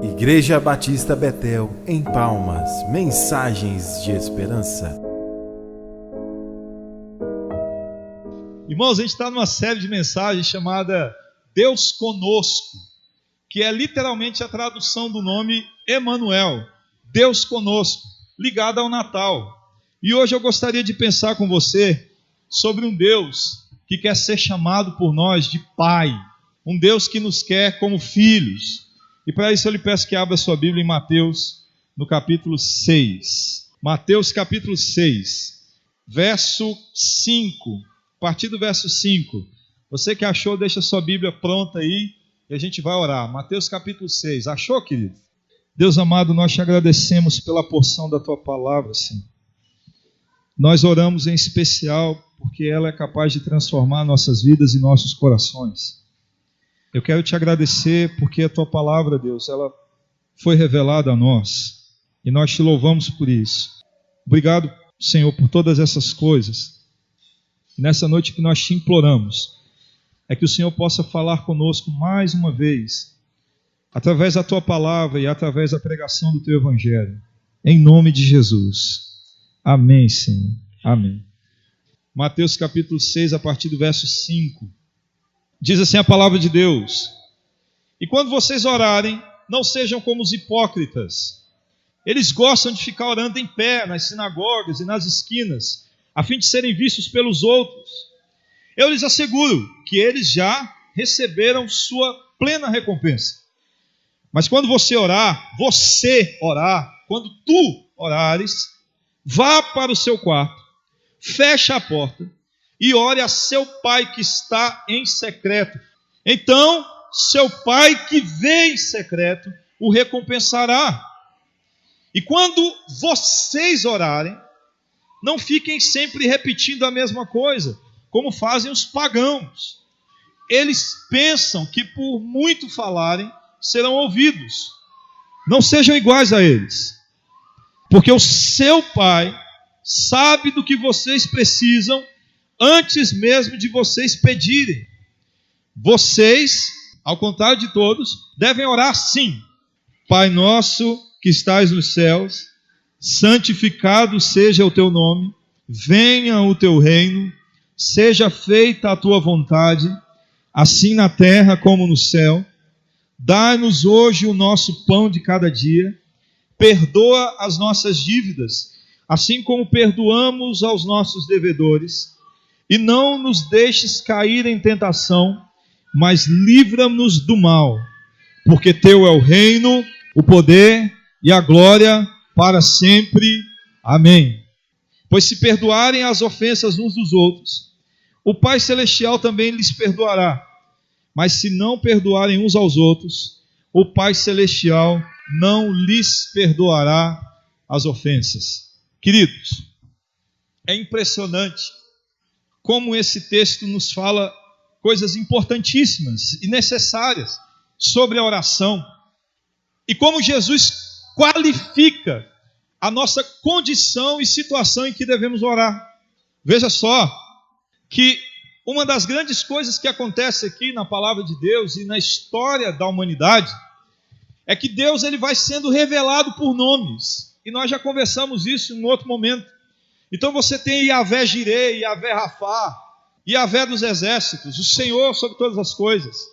Igreja Batista Betel, em Palmas, mensagens de esperança. Irmãos, a gente está numa série de mensagens chamada Deus Conosco, que é literalmente a tradução do nome Emanuel, Deus Conosco, ligado ao Natal. E hoje eu gostaria de pensar com você sobre um Deus que quer ser chamado por nós de Pai, um Deus que nos quer como filhos. E para isso eu lhe peço que abra sua Bíblia em Mateus, no capítulo 6. Mateus capítulo 6, verso 5. A partir do verso 5. Você que achou, deixa sua Bíblia pronta aí e a gente vai orar. Mateus capítulo 6. Achou, querido? Deus amado, nós te agradecemos pela porção da tua palavra, Senhor. Nós oramos em especial porque ela é capaz de transformar nossas vidas e nossos corações. Eu quero te agradecer porque a tua palavra, Deus, ela foi revelada a nós e nós te louvamos por isso. Obrigado, Senhor, por todas essas coisas. E nessa noite que nós te imploramos é que o Senhor possa falar conosco mais uma vez, através da tua palavra e através da pregação do teu evangelho. Em nome de Jesus. Amém, Senhor. Amém. Mateus capítulo 6, a partir do verso 5. Diz assim a palavra de Deus: E quando vocês orarem, não sejam como os hipócritas. Eles gostam de ficar orando em pé nas sinagogas e nas esquinas, a fim de serem vistos pelos outros. Eu lhes asseguro que eles já receberam sua plena recompensa. Mas quando você orar, quando tu orares, vá para o seu quarto, feche a porta e ore a seu pai que está em secreto. Então, seu pai que vê em secreto o recompensará. E quando vocês orarem, não fiquem sempre repetindo a mesma coisa, como fazem os pagãos. Eles pensam que por muito falarem, serão ouvidos. Não sejam iguais a eles, porque o seu pai sabe do que vocês precisam antes mesmo de vocês pedirem. Vocês, ao contrário de todos, devem orar assim: Pai nosso que estais nos céus, santificado seja o teu nome, venha o teu reino, seja feita a tua vontade, assim na terra como no céu. Dai-nos hoje o nosso pão de cada dia, perdoa as nossas dívidas, assim como perdoamos aos nossos devedores, e não nos deixes cair em tentação, mas livra-nos do mal, porque teu é o reino, o poder e a glória para sempre. Amém. Pois se perdoarem as ofensas uns dos outros, o Pai Celestial também lhes perdoará. Mas se não perdoarem uns aos outros, o Pai Celestial não lhes perdoará as ofensas. Queridos, é impressionante como esse texto nos fala coisas importantíssimas e necessárias sobre a oração, e como Jesus qualifica a nossa condição e situação em que devemos orar. Veja só que uma das grandes coisas que acontece aqui na palavra de Deus e na história da humanidade é que Deus ele vai sendo revelado por nomes, e nós já conversamos isso em um outro momento. Então você tem Yahvé Jireh, Yahvé Rafá, Yahvé dos exércitos, o Senhor sobre todas as coisas.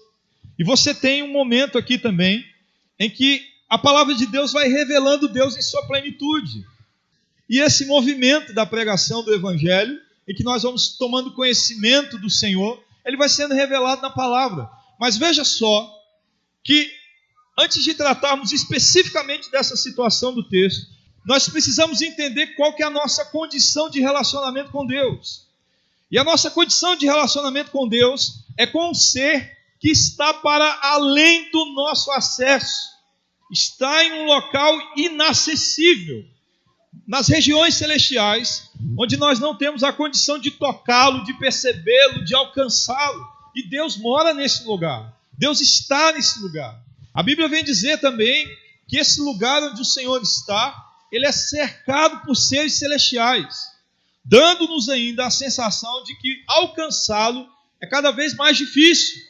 E você tem um momento aqui também em que a palavra de Deus vai revelando Deus em sua plenitude. E esse movimento da pregação do Evangelho, em que nós vamos tomando conhecimento do Senhor, ele vai sendo revelado na palavra. Mas veja só que antes de tratarmos especificamente dessa situação do texto, nós precisamos entender qual que é a nossa condição de relacionamento com Deus. E a nossa condição de relacionamento com Deus é com um ser que está para além do nosso acesso. Está em um local inacessível, nas regiões celestiais, onde nós não temos a condição de tocá-lo, de percebê-lo, de alcançá-lo. E Deus mora nesse lugar. Deus está nesse lugar. A Bíblia vem dizer também que esse lugar onde o Senhor está, ele é cercado por seres celestiais, dando-nos ainda a sensação de que alcançá-lo é cada vez mais difícil.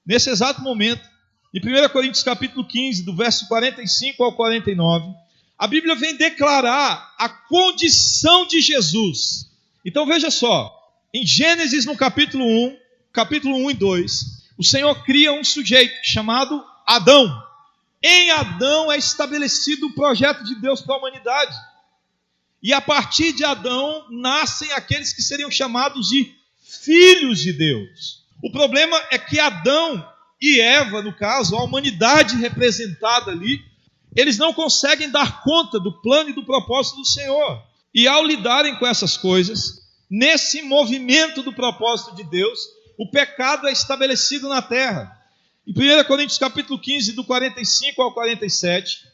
Nesse exato momento, em 1 Coríntios capítulo 15, do verso 45 ao 49, a Bíblia vem declarar a condição de Jesus. Então veja só, em Gênesis no capítulo 1 e 2, o Senhor cria um sujeito chamado Adão. Em Adão é estabelecido o projeto de Deus para a humanidade. E a partir de Adão nascem aqueles que seriam chamados de filhos de Deus. O problema é que Adão e Eva, no caso, a humanidade representada ali, eles não conseguem dar conta do plano e do propósito do Senhor. E ao lidarem com essas coisas, nesse movimento do propósito de Deus, o pecado é estabelecido na terra. Em 1 Coríntios capítulo 15, do 45 ao 47,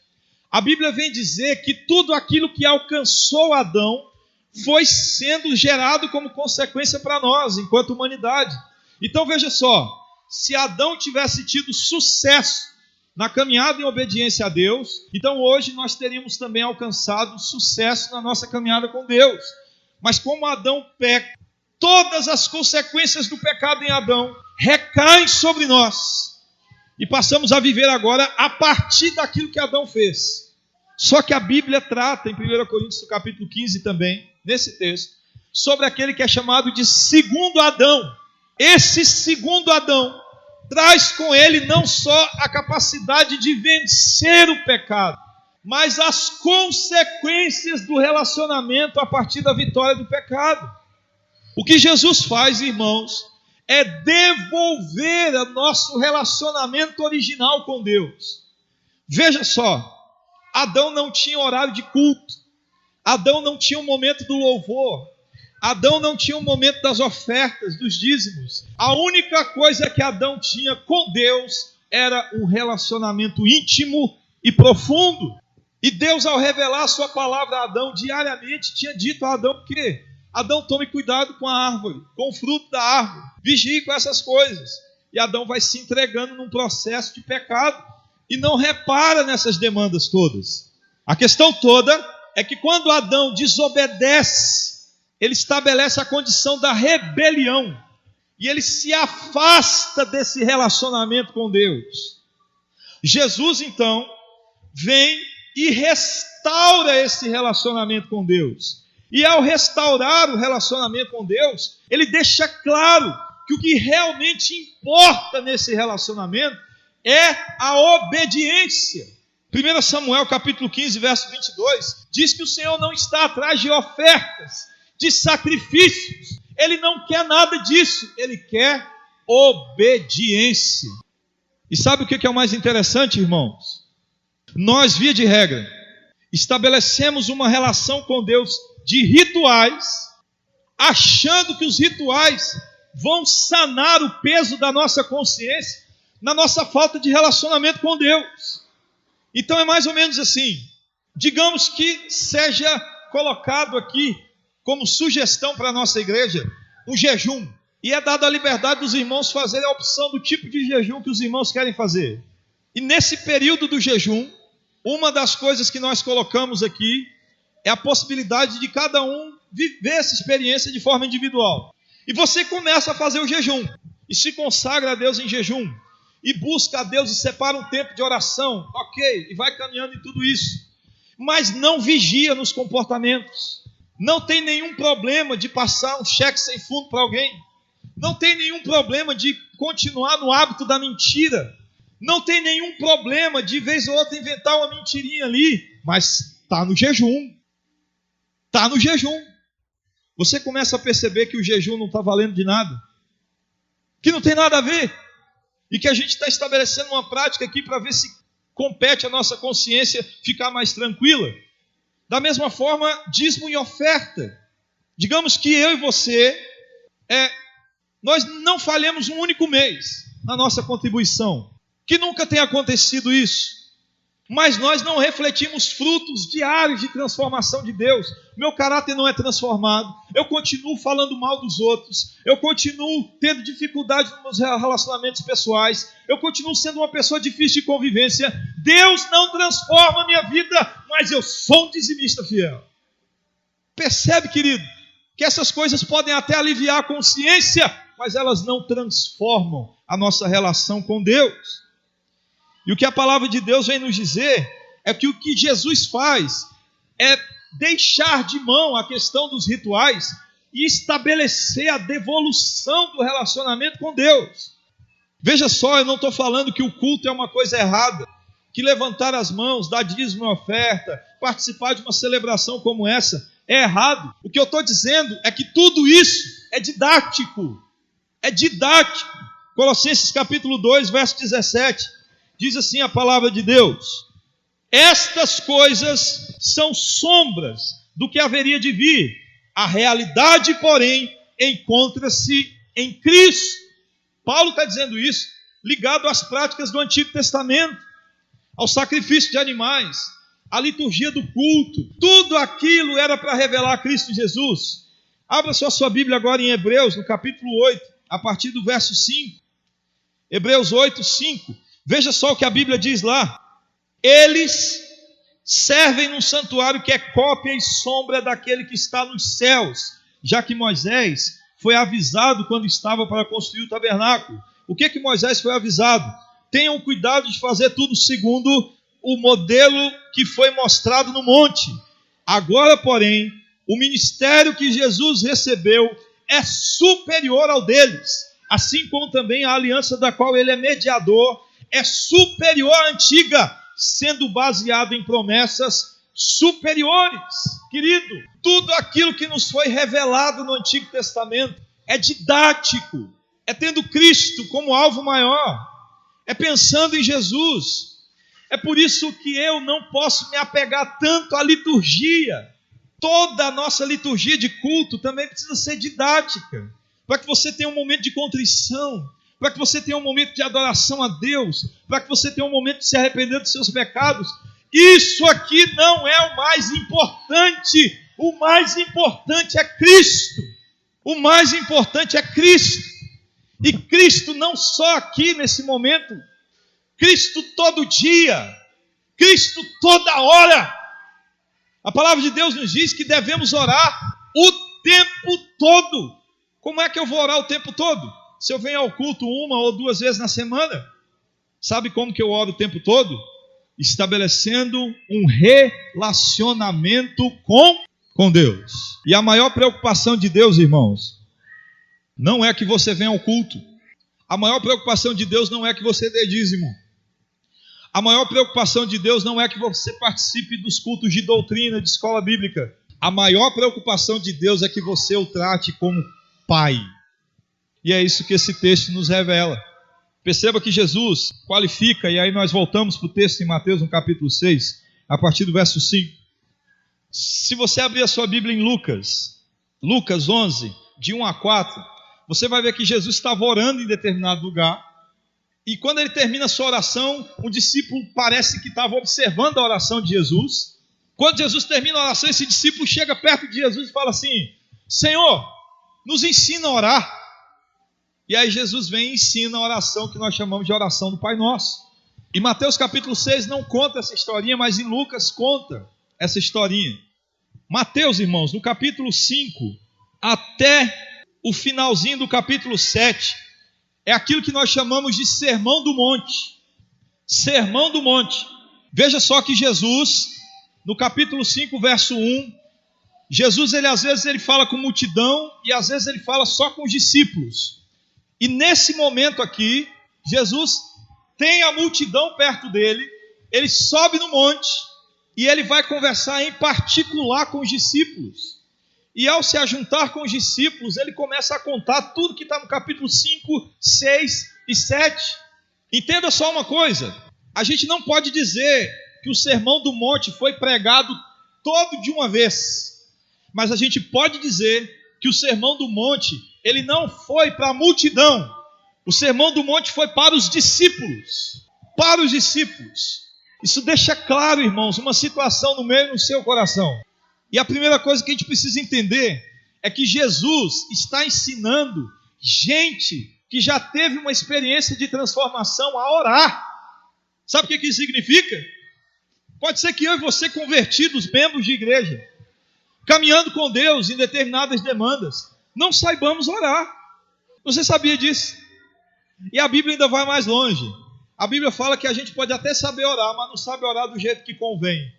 a Bíblia vem dizer que tudo aquilo que alcançou Adão foi sendo gerado como consequência para nós, enquanto humanidade. Então veja só, se Adão tivesse tido sucesso na caminhada em obediência a Deus, então hoje nós teríamos também alcançado sucesso na nossa caminhada com Deus. Mas como Adão peca, todas as consequências do pecado em Adão recaem sobre nós. E passamos a viver agora a partir daquilo que Adão fez. Só que a Bíblia trata, em 1 Coríntios capítulo 15 também, nesse texto, sobre aquele que é chamado de segundo Adão. Esse segundo Adão traz com ele não só a capacidade de vencer o pecado, mas as consequências do relacionamento a partir da vitória do pecado. O que Jesus faz, irmãos, é devolver o nosso relacionamento original com Deus. Veja só, Adão não tinha horário de culto, Adão não tinha um momento do louvor, Adão não tinha um momento das ofertas, dos dízimos. A única coisa que Adão tinha com Deus era um relacionamento íntimo e profundo. E Deus, ao revelar a sua palavra a Adão diariamente, tinha dito a Adão que Adão, tome cuidado com a árvore, com o fruto da árvore, vigie com essas coisas. E Adão vai se entregando num processo de pecado e não repara nessas demandas todas. A questão toda é que quando Adão desobedece, ele estabelece a condição da rebelião e ele se afasta desse relacionamento com Deus. Jesus, então, vem e restaura esse relacionamento com Deus. E ao restaurar o relacionamento com Deus, ele deixa claro que o que realmente importa nesse relacionamento é a obediência. 1 Samuel capítulo 15, verso 22, diz que o Senhor não está atrás de ofertas, de sacrifícios. Ele não quer nada disso, ele quer obediência. E sabe o que é o mais interessante, irmãos? Nós, via de regra, estabelecemos uma relação com Deus de rituais, achando que os rituais vão sanar o peso da nossa consciência na nossa falta de relacionamento com Deus. Então é mais ou menos assim. Digamos que seja colocado aqui como sugestão para a nossa igreja um jejum. E é dada a liberdade dos irmãos fazerem a opção do tipo de jejum que os irmãos querem fazer. E nesse período do jejum, uma das coisas que nós colocamos aqui é a possibilidade de cada um viver essa experiência de forma individual. E você começa a fazer o jejum e se consagra a Deus em jejum e busca a Deus e separa um tempo de oração, ok, e vai caminhando em tudo isso. Mas não vigia nos comportamentos. Não tem nenhum problema de passar um cheque sem fundo para alguém. Não tem nenhum problema de continuar no hábito da mentira. Não tem nenhum problema de vez ou outra inventar uma mentirinha ali, mas está no jejum. Está no jejum. Você começa a perceber que o jejum não está valendo de nada, que não tem nada a ver, e que a gente está estabelecendo uma prática aqui para ver se compete a nossa consciência ficar mais tranquila. Da mesma forma, dízimo e oferta. Digamos que eu e você, nós não falhemos um único mês na nossa contribuição, que nunca tenha acontecido isso. Mas nós não refletimos frutos diários de transformação de Deus. Meu caráter não é transformado. Eu continuo falando mal dos outros. Eu continuo tendo dificuldade nos relacionamentos pessoais. Eu continuo sendo uma pessoa difícil de convivência. Deus não transforma a minha vida, mas eu sou um dizimista fiel. Percebe, querido, que essas coisas podem até aliviar a consciência, mas elas não transformam a nossa relação com Deus. E o que a palavra de Deus vem nos dizer é que o que Jesus faz é deixar de mão a questão dos rituais e estabelecer a devolução do relacionamento com Deus. Veja só, eu não estou falando que o culto é uma coisa errada, que levantar as mãos, dar dízimo e oferta, participar de uma celebração como essa é errado. O que eu estou dizendo é que tudo isso é didático. É didático. Colossenses capítulo 2, verso 17, diz assim a palavra de Deus: estas coisas são sombras do que haveria de vir. A realidade, porém, encontra-se em Cristo. Paulo está dizendo isso ligado às práticas do Antigo Testamento, ao sacrifício de animais, à liturgia do culto. Tudo aquilo era para revelar Cristo Jesus. Abra sua Bíblia agora em Hebreus, no capítulo 8, a partir do verso 5. Hebreus 8, 5. Veja só o que a Bíblia diz lá. Eles servem num santuário que é cópia e sombra daquele que está nos céus, já que Moisés foi avisado quando estava para construir o tabernáculo. O que Moisés foi avisado? Tenham cuidado de fazer tudo segundo o modelo que foi mostrado no monte. Agora, porém, o ministério que Jesus recebeu é superior ao deles, assim como também a aliança da qual ele é mediador é superior à antiga, sendo baseado em promessas superiores. Querido, tudo aquilo que nos foi revelado no Antigo Testamento é didático, é tendo Cristo como alvo maior, é pensando em Jesus. É por isso que eu não posso me apegar tanto à liturgia. Toda a nossa liturgia de culto também precisa ser didática, para que você tenha um momento de contrição, para que você tenha um momento de adoração a Deus, para que você tenha um momento de se arrepender dos seus pecados. Isso aqui não é o mais importante. O mais importante é Cristo. O mais importante é Cristo. E Cristo não só aqui nesse momento, Cristo todo dia, Cristo toda hora. A palavra de Deus nos diz que devemos orar o tempo todo. Como é que eu vou orar o tempo todo? Se eu venho ao culto 1 ou 2 vezes na semana, sabe como que eu oro o tempo todo? Estabelecendo um relacionamento com Deus. E a maior preocupação de Deus, irmãos, não é que você venha ao culto. A maior preocupação de Deus não é que você dê dízimo. A maior preocupação de Deus não é que você participe dos cultos de doutrina, de escola bíblica. A maior preocupação de Deus é que você o trate como Pai. E é isso que esse texto nos revela. Perceba que Jesus qualifica, e aí nós voltamos para o texto em Mateus, no capítulo 6, a partir do verso 5. Se você abrir a sua Bíblia em Lucas 11, de 1 a 4, você vai ver que Jesus estava orando em determinado lugar, e quando ele termina a sua oração, um discípulo parece que estava observando a oração de Jesus. Quando Jesus termina a oração, esse discípulo chega perto de Jesus e fala assim: Senhor, nos ensina a orar. E aí Jesus vem e ensina a oração que nós chamamos de oração do Pai Nosso. E Mateus capítulo 6 não conta essa historinha, mas em Lucas conta essa historinha. Mateus, irmãos, no capítulo 5 até o finalzinho do capítulo 7, é aquilo que nós chamamos de Sermão do Monte. Sermão do Monte. Veja só que Jesus, no capítulo 5, verso 1, Jesus, às vezes ele fala com multidão e às vezes ele fala só com os discípulos. E nesse momento aqui, Jesus tem a multidão perto dele, ele sobe no monte e ele vai conversar em particular com os discípulos. E ao se ajuntar com os discípulos, ele começa a contar tudo que está no capítulo 5, 6 e 7. Entenda só uma coisa, a gente não pode dizer que o Sermão do Monte foi pregado todo de uma vez, mas a gente pode dizer que o Sermão do Monte, ele não foi para a multidão. O Sermão do Monte foi para os discípulos. Para os discípulos. Isso deixa claro, irmãos, uma situação no meio do seu coração. E a primeira coisa que a gente precisa entender é que Jesus está ensinando gente que já teve uma experiência de transformação a orar. Sabe o que isso significa? Pode ser que eu e você, convertidos, membros de igreja, caminhando com Deus em determinadas demandas, não saibamos orar. Você sabia disso? E a Bíblia ainda vai mais longe. A Bíblia fala que a gente pode até saber orar, mas não sabe orar do jeito que convém.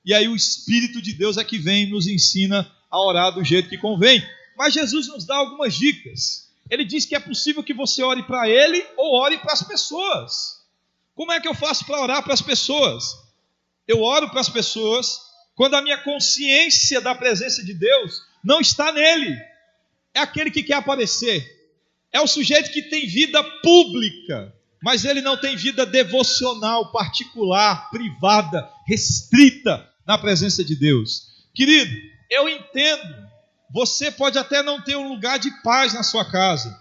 E aí o Espírito de Deus é que vem e nos ensina a orar do jeito que convém. Mas Jesus nos dá algumas dicas. Ele diz que é possível que você ore para Ele ou ore para as pessoas. Como é que eu faço para orar para as pessoas? Eu oro para as pessoas quando a minha consciência da presença de Deus não está nele. É aquele que quer aparecer. É o sujeito que tem vida pública, mas ele não tem vida devocional, particular, privada, restrita na presença de Deus. Querido, eu entendo. Você pode até não ter um lugar de paz na sua casa.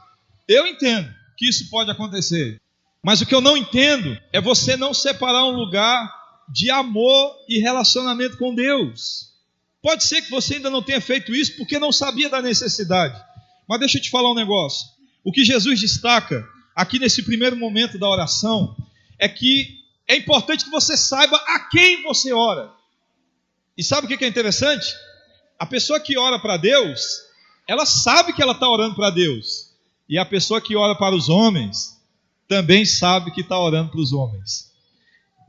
Eu entendo que isso pode acontecer. Mas o que eu não entendo é você não separar um lugar de amor e relacionamento com Deus. Pode ser que você ainda não tenha feito isso porque não sabia da necessidade. Mas deixa eu te falar um negócio. O que Jesus destaca aqui nesse primeiro momento da oração é que é importante que você saiba a quem você ora. E sabe o que é interessante? A pessoa que ora para Deus, ela sabe que ela está orando para Deus. E a pessoa que ora para os homens também sabe que está orando para os homens.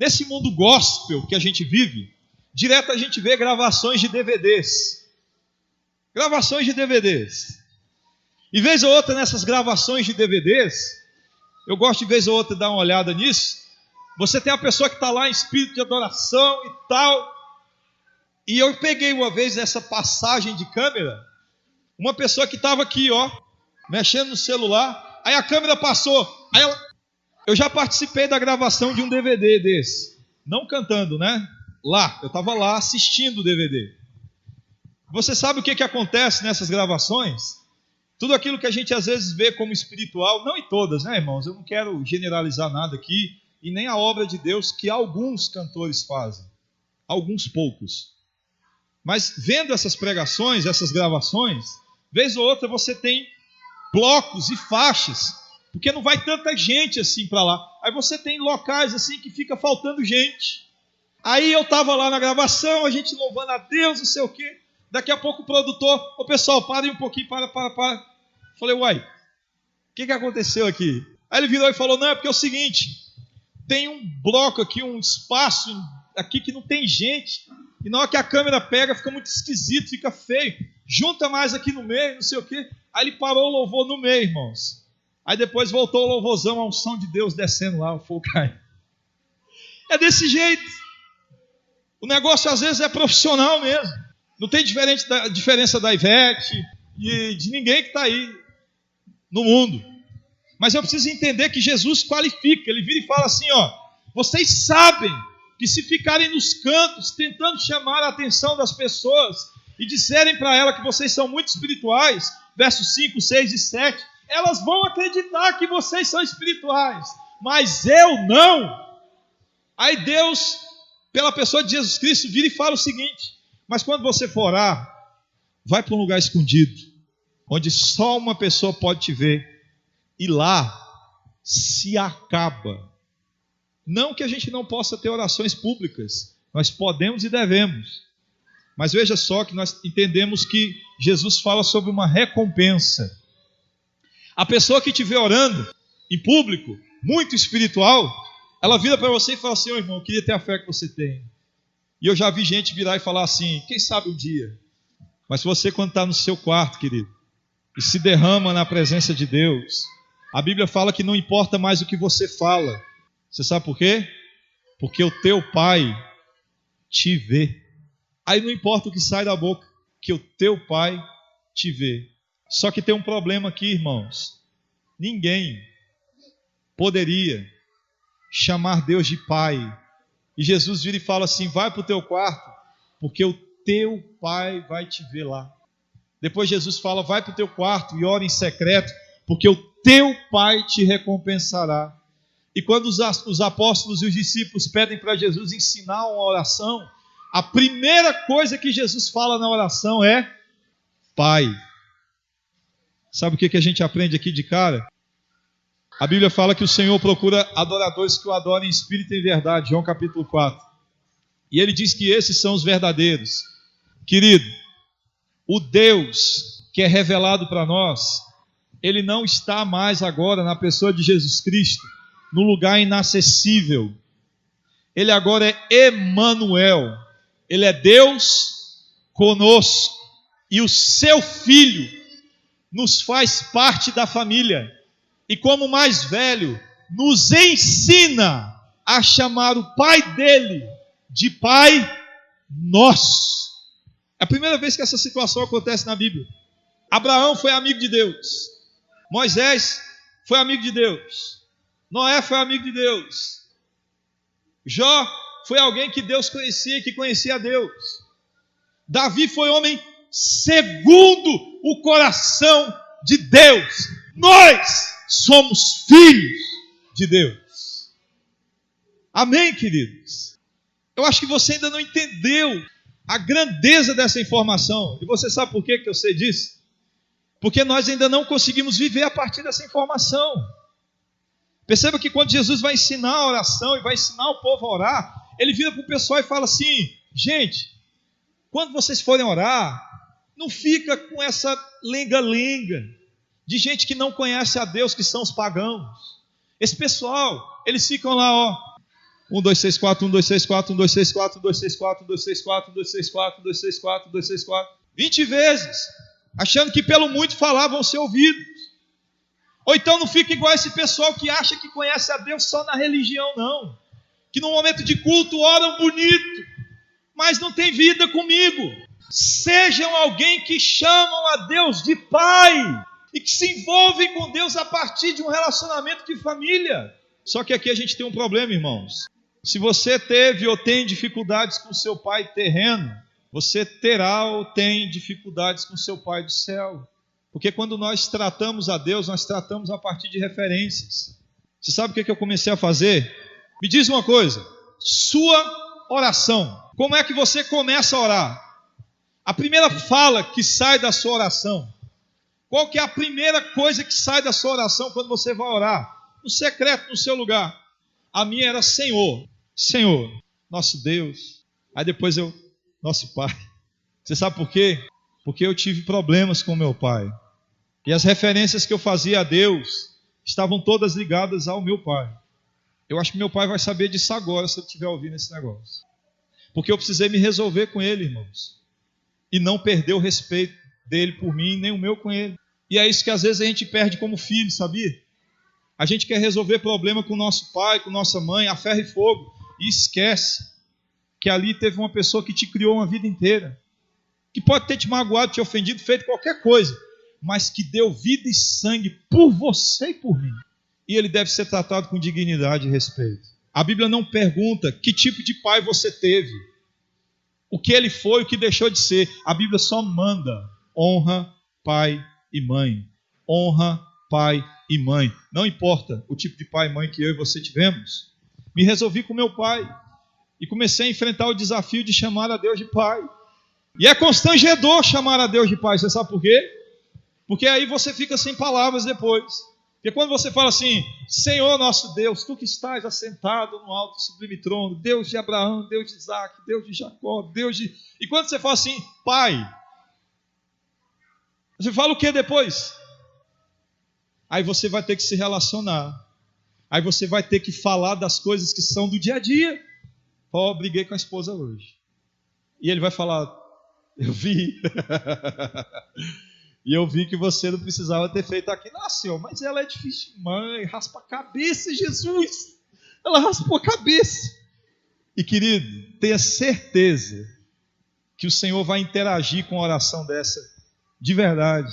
Nesse mundo gospel que a gente vive, direto a gente vê gravações de DVDs. Gravações de DVDs. E vez ou outra nessas gravações de DVDs, eu gosto de vez ou outra dar uma olhada nisso, você tem a pessoa que está lá em espírito de adoração e tal. E eu peguei uma vez essa passagem de câmera, uma pessoa que estava aqui, ó, mexendo no celular, aí a câmera passou, eu já participei da gravação de um DVD desse, não cantando, né? Lá, eu estava lá assistindo o DVD. Você sabe o que acontece nessas gravações? Tudo aquilo que a gente às vezes vê como espiritual, não em todas, né, irmãos? Eu não quero generalizar nada aqui, e nem a obra de Deus que alguns cantores fazem, alguns poucos. Mas vendo essas pregações, essas gravações, vez ou outra você tem blocos e faixas, porque não vai tanta gente assim para lá. Aí você tem locais assim que fica faltando gente. Aí eu estava lá na gravação, a gente louvando a Deus, não sei o quê. Daqui a pouco o produtor, ô pessoal, parem um pouquinho, para. Falei, uai, o que aconteceu aqui? Aí ele virou e falou, não, é porque é o seguinte, tem um bloco aqui, um espaço aqui que não tem gente. E na hora que a câmera pega, fica muito esquisito, fica feio. Junta mais aqui no meio, não sei o quê. Aí ele parou o louvor no meio, irmãos. Aí depois voltou o louvorzão, a unção de Deus descendo lá, o fogo caindo. É desse jeito. O negócio às vezes é profissional mesmo. Não tem diferença da Ivete e de ninguém que está aí no mundo. Mas eu preciso entender que Jesus qualifica. Ele vira e fala assim, ó, vocês sabem que se ficarem nos cantos tentando chamar a atenção das pessoas e disserem para ela que vocês são muito espirituais, versos 5, 6 e 7, elas vão acreditar que vocês são espirituais, mas eu não. Aí Deus, pela pessoa de Jesus Cristo, vira e fala o seguinte, mas quando você for orar, vai para um lugar escondido, onde só uma pessoa pode te ver, e lá se acaba. Não que a gente não possa ter orações públicas, nós podemos e devemos. Mas veja só que nós entendemos que Jesus fala sobre uma recompensa. A pessoa que estiver orando em público, muito espiritual, ela vira para você e fala assim, irmão, eu queria ter a fé que você tem. E eu já vi gente virar e falar assim, quem sabe um dia. Mas você quando está no seu quarto, querido, e se derrama na presença de Deus, a Bíblia fala que não importa mais o que você fala. Você sabe por quê? Porque o teu Pai te vê. Aí não importa o que sai da boca, que o teu Pai te vê. Só que tem um problema aqui, irmãos. Ninguém poderia chamar Deus de Pai. E Jesus vira e fala assim, vai para o teu quarto, porque o teu Pai vai te ver lá. Depois Jesus fala, vai para o teu quarto e ora em secreto, porque o teu Pai te recompensará. E quando os apóstolos e os discípulos pedem para Jesus ensinar uma oração, a primeira coisa que Jesus fala na oração é Pai. Sabe o que a gente aprende aqui de cara? A Bíblia fala que o Senhor procura adoradores que o adorem em espírito e em verdade, João capítulo 4. E ele diz que esses são os verdadeiros. Querido, o Deus que é revelado para nós, ele não está mais agora na pessoa de Jesus Cristo, no lugar inacessível. Ele agora é Emanuel. Ele é Deus conosco. E o seu Filho nos faz parte da família. E como mais velho, nos ensina a chamar o Pai dele de Pai nosso. É a primeira vez que essa situação acontece na Bíblia. Abraão foi amigo de Deus. Moisés foi amigo de Deus. Noé foi amigo de Deus. Jó foi alguém que Deus conhecia, que conhecia a Deus. Davi foi homem segundo o coração de Deus. Nós somos filhos de Deus. Amém, queridos? Eu acho que você ainda não entendeu a grandeza dessa informação. E você sabe por que eu sei disso? Porque nós ainda não conseguimos viver a partir dessa informação. Perceba que quando Jesus vai ensinar a oração e vai ensinar o povo a orar, ele vira para o pessoal e fala assim: gente, quando vocês forem orar, não fica com essa lenga-lenga de gente que não conhece a Deus, que são os pagãos. Esse pessoal, eles ficam lá, ó, 1, 2, 6, 4, 1, 2, 6, 4, 1, 2, 6, 4, 1, 2, 6, 4, 1, 2, 6, 4, 1, 2, 6, 4, 1, 2, 6, 4, 1, 2, 6, 4, 20 vezes, achando que pelo muito falar vão ser ouvidos. Ou então não fica igual esse pessoal que acha que conhece a Deus só na religião, não. Que no momento de culto oram bonito, mas não tem vida comigo. Sejam alguém que chamam a Deus de Pai e que se envolvem com Deus a partir de um relacionamento de família. Só que aqui a gente tem um problema, irmãos. Se você teve ou tem dificuldades com seu pai terreno, você terá ou tem dificuldades com seu Pai do céu. Porque quando nós tratamos a Deus, nós tratamos a partir de referências. Você sabe o que eu comecei a fazer? Me diz uma coisa, sua oração. Como é que você começa a orar? A primeira fala que sai da sua oração. Qual que é a primeira coisa que sai da sua oração quando você vai orar? No secreto, no seu lugar. A minha era Senhor, Senhor, nosso Deus. Aí depois nosso Pai. Você sabe por quê? Porque eu tive problemas com meu pai. E as referências que eu fazia a Deus estavam todas ligadas ao meu pai. Eu acho que meu pai vai saber disso agora, se eu estiver ouvindo esse negócio. Porque eu precisei me resolver com ele, irmãos. E não perder o respeito dele por mim, nem o meu com ele. E é isso que às vezes a gente perde como filho, sabia? A gente quer resolver problema com o nosso pai, com nossa mãe, a ferro e fogo. E esquece que ali teve uma pessoa que te criou uma vida inteira. Que pode ter te magoado, te ofendido, feito qualquer coisa. Mas que deu vida e sangue por você e por mim. E ele deve ser tratado com dignidade e respeito. A Bíblia não pergunta que tipo de pai você teve. O que ele foi, o que deixou de ser. A Bíblia só manda: honra pai e mãe. Honra pai e mãe. Não importa o tipo de pai e mãe que eu e você tivemos. Me resolvi com meu pai. E comecei a enfrentar o desafio de chamar a Deus de pai. E é constrangedor chamar a Deus de pai. Você sabe por quê? Porque aí você fica sem palavras depois. Porque quando você fala assim: Senhor nosso Deus, tu que estás assentado no alto e sublime trono, Deus de Abraão, Deus de Isaac, Deus de Jacó, Deus de... E quando você fala assim, Pai, você fala o que depois? Aí você vai ter que se relacionar. Aí você vai ter que falar das coisas que são do dia a dia. Ó, briguei com a esposa hoje. E ele vai falar: eu vi. E eu vi que você não precisava ter feito aquilo. Ah, Senhor, mas ela é difícil. Mãe, raspa a cabeça, Jesus. Ela raspou a cabeça. E querido, tenha certeza que o Senhor vai interagir com a oração dessa de verdade.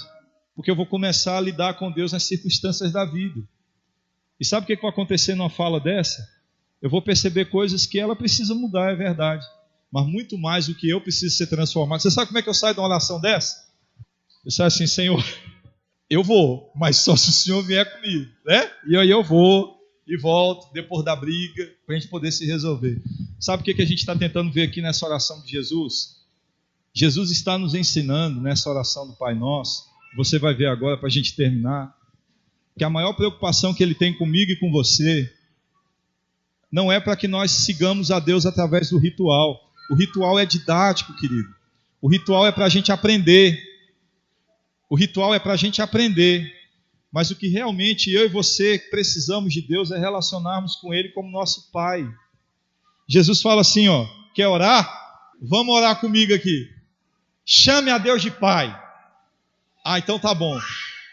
Porque eu vou começar a lidar com Deus nas circunstâncias da vida. E sabe o que vai acontecer numa fala dessa? Eu vou perceber coisas que ela precisa mudar, é verdade. Mas muito mais do que eu preciso ser transformado. Você sabe como é que eu saio de uma oração dessa? Eu saio assim: Senhor, eu vou, mas só se o Senhor vier comigo, né? E aí eu vou e volto depois da briga, para a gente poder se resolver. Sabe o que a gente está tentando ver aqui nessa oração de Jesus? Jesus está nos ensinando nessa oração do Pai Nosso. Você vai ver agora, para a gente terminar, que a maior preocupação que Ele tem comigo e com você não é para que nós sigamos a Deus através do ritual. O ritual é didático, querido. O ritual é para a gente aprender. O ritual é para a gente aprender. Mas o que realmente eu e você precisamos de Deus é relacionarmos com Ele como nosso Pai. Jesus fala assim, ó, quer orar? Vamos orar comigo aqui. Chame a Deus de Pai. Ah, então tá bom.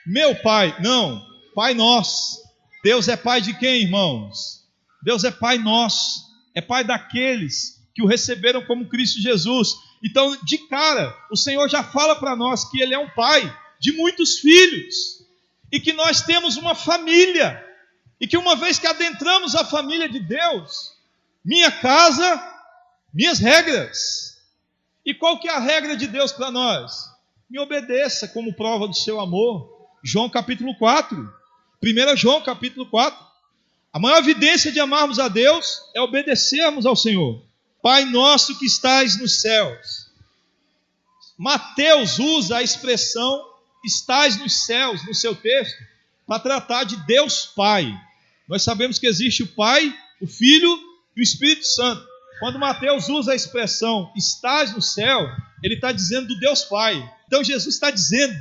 Meu Pai, não, Pai nosso. Deus é Pai de quem, irmãos? Deus é Pai nosso, é Pai daqueles que o receberam como Cristo Jesus. Então, de cara, o Senhor já fala para nós que Ele é um Pai de muitos filhos, e que nós temos uma família, e que uma vez que adentramos a família de Deus, minha casa, minhas regras. E qual que é a regra de Deus para nós? Me obedeça como prova do seu amor. João capítulo 4, 1 João capítulo 4. A maior evidência de amarmos a Deus é obedecermos ao Senhor. Pai nosso que estais nos céus. Mateus usa a expressão estais nos céus, no seu texto, para tratar de Deus Pai. Nós sabemos que existe o Pai, o Filho e o Espírito Santo. Quando Mateus usa a expressão estais no céu, ele está dizendo do Deus Pai. Então Jesus está dizendo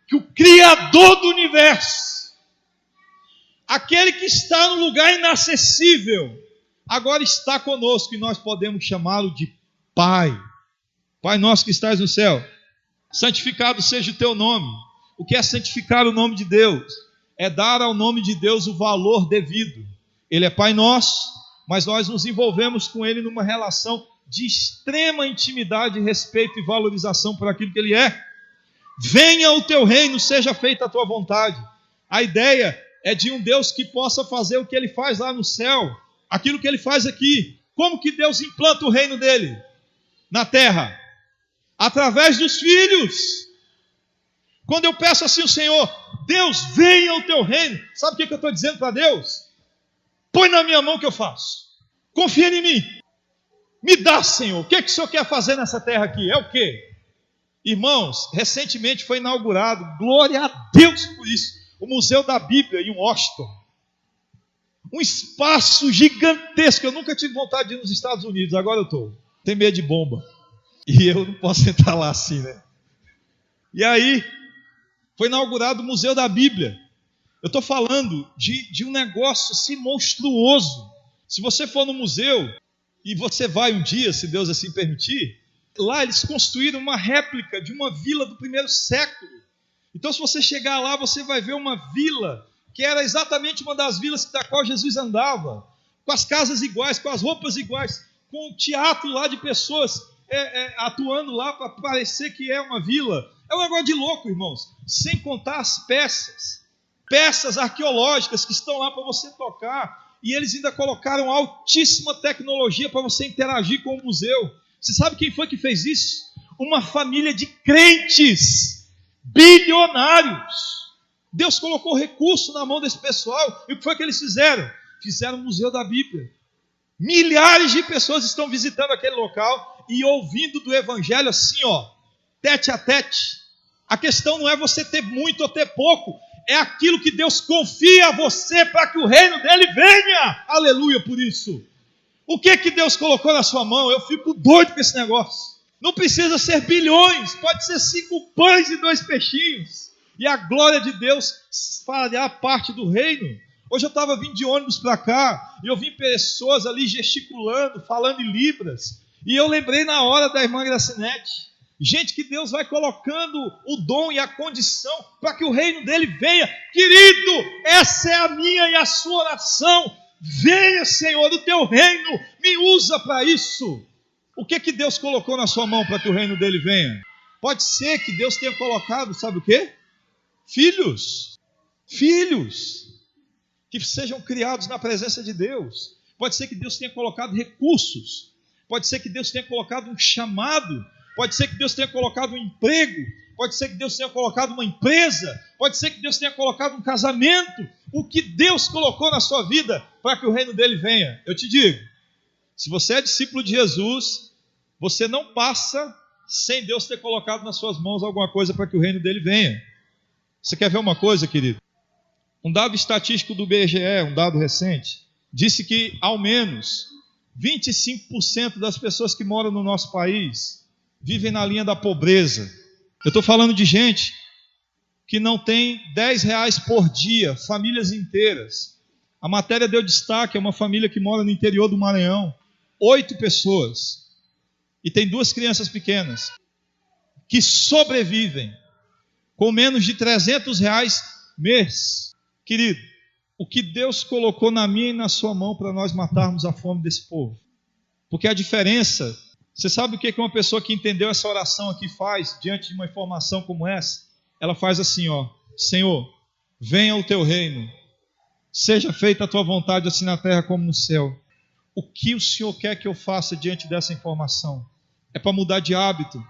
que o Criador do universo, aquele que está no lugar inacessível, agora está conosco e nós podemos chamá-lo de Pai. Pai nosso que estás no céu, santificado seja o teu nome. O que é santificar o nome de Deus? É dar ao nome de Deus o valor devido. Ele é Pai nosso, mas nós nos envolvemos com Ele numa relação de extrema intimidade, respeito e valorização por aquilo que Ele é. Venha o teu reino, seja feita a tua vontade. A ideia é de um Deus que possa fazer o que Ele faz lá no céu, aquilo que Ele faz aqui. Como que Deus implanta o reino dEle na terra? Através dos filhos. Quando eu peço assim ao Senhor, Deus, venha o teu reino, sabe o que eu estou dizendo para Deus? Põe na minha mão que eu faço, confia em mim, me dá, Senhor, o que o Senhor quer fazer nessa terra aqui? É o quê? Irmãos, recentemente foi inaugurado, glória a Deus por isso, o Museu da Bíblia em Washington. Um espaço gigantesco. Eu nunca tive vontade de ir nos Estados Unidos, agora eu estou. Tenho medo de bomba. E eu não posso entrar lá assim, né? E aí, foi inaugurado o Museu da Bíblia. Eu estou falando de um negócio assim monstruoso. Se você for no museu, e você vai um dia, se Deus assim permitir, lá eles construíram uma réplica de uma vila do primeiro século. Então, se você chegar lá, você vai ver uma vila que era exatamente uma das vilas da qual Jesus andava, com as casas iguais, com as roupas iguais, com o teatro lá de pessoas atuando lá para parecer que é uma vila. É um negócio de louco, irmãos. Sem contar as peças arqueológicas que estão lá para você tocar. E eles ainda colocaram altíssima tecnologia para você interagir com o museu. Você sabe quem foi que fez isso? Uma família de crentes bilionários. Deus colocou recurso na mão desse pessoal. E o que foi que eles fizeram? Fizeram o Museu da Bíblia. Milhares de pessoas estão visitando aquele local e ouvindo do Evangelho assim, ó, tete a tete. A questão não é você ter muito ou ter pouco, é aquilo que Deus confia a você para que o reino dele venha. Aleluia por isso. O que Deus colocou na sua mão? Eu fico doido com esse negócio. Não precisa ser bilhões, pode ser 5 pães e 2 peixinhos. E a glória de Deus fará parte do reino. Hoje eu estava vindo de ônibus para cá, e eu vi pessoas ali gesticulando, falando em libras. E eu lembrei na hora da irmã Gracinete. Gente que Deus vai colocando o dom e a condição para que o reino dele venha. Querido, essa é a minha e a sua oração. Venha, Senhor, o teu reino, me usa para isso. O que Deus colocou na sua mão para que o reino dele venha? Pode ser que Deus tenha colocado, sabe o quê? Filhos que sejam criados na presença de Deus. Pode ser que Deus tenha colocado recursos. Pode ser que Deus tenha colocado um chamado. Pode ser que Deus tenha colocado um emprego. Pode ser que Deus tenha colocado uma empresa. Pode ser que Deus tenha colocado um casamento. O que Deus colocou na sua vida para que o reino dele venha. Eu te digo, se você é discípulo de Jesus, você não passa sem Deus ter colocado nas suas mãos alguma coisa para que o reino dele venha. Você quer ver uma coisa, querido? Um dado estatístico do IBGE, um dado recente, disse que ao menos 25% das pessoas que moram no nosso país vivem na linha da pobreza. Eu estou falando de gente que não tem R$10 por dia, famílias inteiras. A matéria deu destaque, é uma família que mora no interior do Maranhão, 8 pessoas, e tem 2 crianças pequenas, que sobrevivem com menos de R$300 mês. Querido, o que Deus colocou na minha e na sua mão para nós matarmos a fome desse povo? Porque a diferença, você sabe o que uma pessoa que entendeu essa oração aqui faz diante de uma informação como essa? Ela faz assim, ó: Senhor, venha o teu reino, seja feita a tua vontade assim na terra como no céu. O que o Senhor quer que eu faça diante dessa informação? É para mudar de hábito,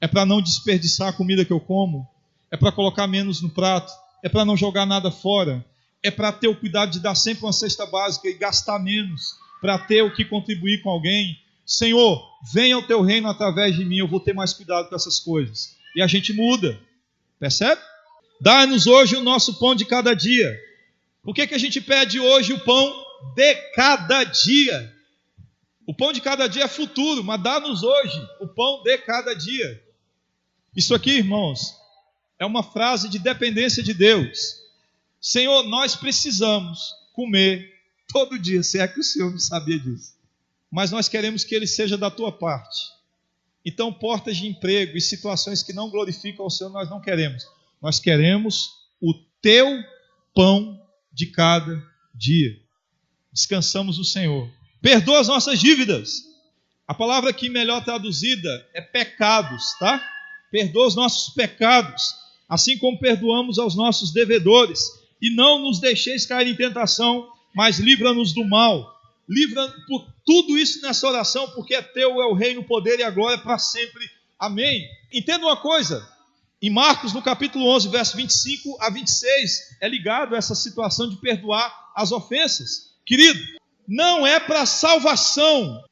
é para não desperdiçar a comida que eu como, é para colocar menos no prato, é para não jogar nada fora, é para ter o cuidado de dar sempre uma cesta básica e gastar menos, para ter o que contribuir com alguém. Senhor, venha o teu reino através de mim, eu vou ter mais cuidado com essas coisas. E a gente muda, percebe? Dá-nos hoje o nosso pão de cada dia. Por que a gente pede hoje o pão de cada dia? O pão de cada dia é futuro, mas dá-nos hoje o pão de cada dia. Isso aqui, irmãos, é uma frase de dependência de Deus. Senhor, nós precisamos comer todo dia, se é que o Senhor não sabia disso. Mas nós queremos que ele seja da tua parte. Então, portas de emprego e situações que não glorificam ao Senhor, nós não queremos. Nós queremos o teu pão de cada dia. Descansamos no Senhor. Perdoa as nossas dívidas. A palavra aqui melhor traduzida é pecados, tá? Perdoa os nossos pecados, assim como perdoamos aos nossos devedores. E não nos deixeis cair em tentação, mas livra-nos do mal. Livra por tudo isso nessa oração, porque teu é o reino, o poder e a glória para sempre. Amém. Entenda uma coisa. Em Marcos, no capítulo 11, verso 25 a 26, é ligado a essa situação de perdoar as ofensas. Querido, não é para salvação,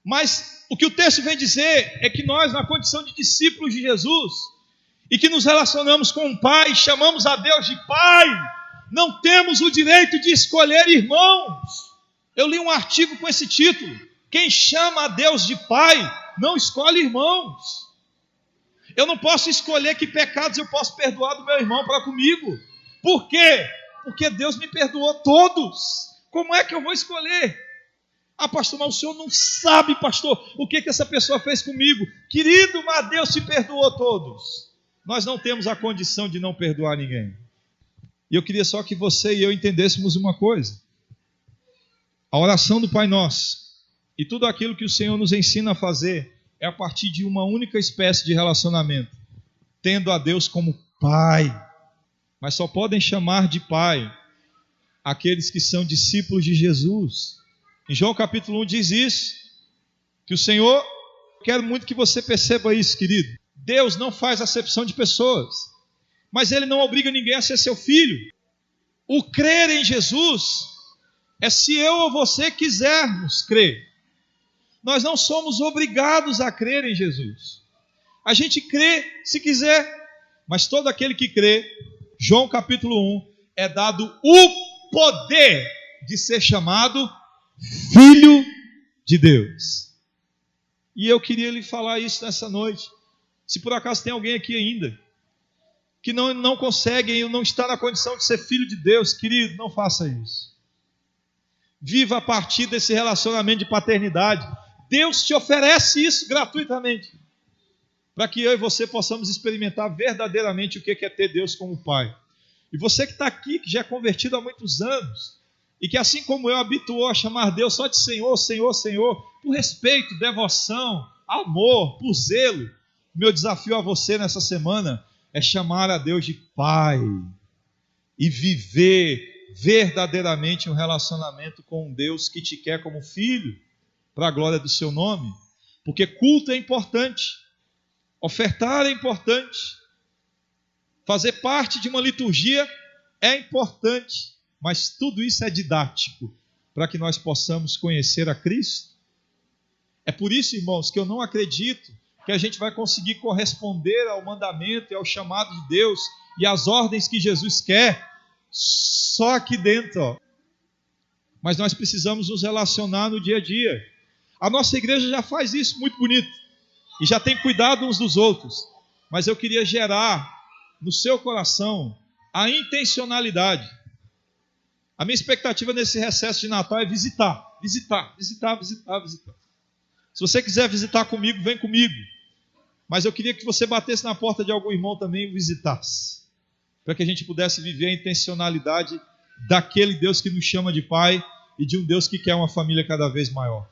mas o que o texto vem dizer é que nós, na condição de discípulos de Jesus, e que nos relacionamos com o Pai, chamamos a Deus de Pai, não temos o direito de escolher irmãos. Eu li um artigo com esse título: quem chama a Deus de Pai não escolhe irmãos. Eu não posso escolher que pecados eu posso perdoar do meu irmão para comigo. Por quê? Porque Deus me perdoou todos. Como é que eu vou escolher? Ah, pastor, mas o senhor não sabe, pastor, o que essa pessoa fez comigo. Querido, mas Deus te perdoou todos. Nós não temos a condição de não perdoar ninguém. E eu queria só que você e eu entendêssemos uma coisa. A oração do Pai Nosso e tudo aquilo que o Senhor nos ensina a fazer é a partir de uma única espécie de relacionamento, tendo a Deus como Pai. Mas só podem chamar de Pai aqueles que são discípulos de Jesus. Em João capítulo 1 diz isso, que o Senhor, quero muito que você perceba isso, querido. Deus não faz acepção de pessoas, mas Ele não obriga ninguém a ser seu filho. O crer em Jesus é se eu ou você quisermos crer. Nós não somos obrigados a crer em Jesus. A gente crê se quiser, mas todo aquele que crê, João capítulo 1, é dado o poder de ser chamado Filho de Deus. E eu queria lhe falar isso nessa noite. Se por acaso tem alguém aqui ainda que não consegue ou não está na condição de ser filho de Deus, querido, não faça isso. Viva a partir desse relacionamento de paternidade. Deus te oferece isso gratuitamente, para que eu e você possamos experimentar verdadeiramente o que é ter Deus como Pai. E você que está aqui, que já é convertido há muitos anos, e que assim como eu habituou a chamar Deus só de Senhor, Senhor, Senhor, por respeito, devoção, amor, por zelo, meu desafio a você nessa semana é chamar a Deus de Pai e viver verdadeiramente um relacionamento com um Deus que te quer como filho, para a glória do seu nome. Porque culto é importante, ofertar é importante, fazer parte de uma liturgia é importante, mas tudo isso é didático para que nós possamos conhecer a Cristo. É por isso, irmãos, que eu não acredito que a gente vai conseguir corresponder ao mandamento e ao chamado de Deus e às ordens que Jesus quer só aqui dentro, ó. Mas nós precisamos nos relacionar no dia a dia. A nossa igreja já faz isso muito bonito e já tem cuidado uns dos outros, mas eu queria gerar no seu coração a intencionalidade. A minha expectativa nesse recesso de Natal é visitar. Se você quiser visitar comigo, vem comigo. Mas eu queria que você batesse na porta de algum irmão também e visitasse, para que a gente pudesse viver a intencionalidade daquele Deus que nos chama de Pai e de um Deus que quer uma família cada vez maior.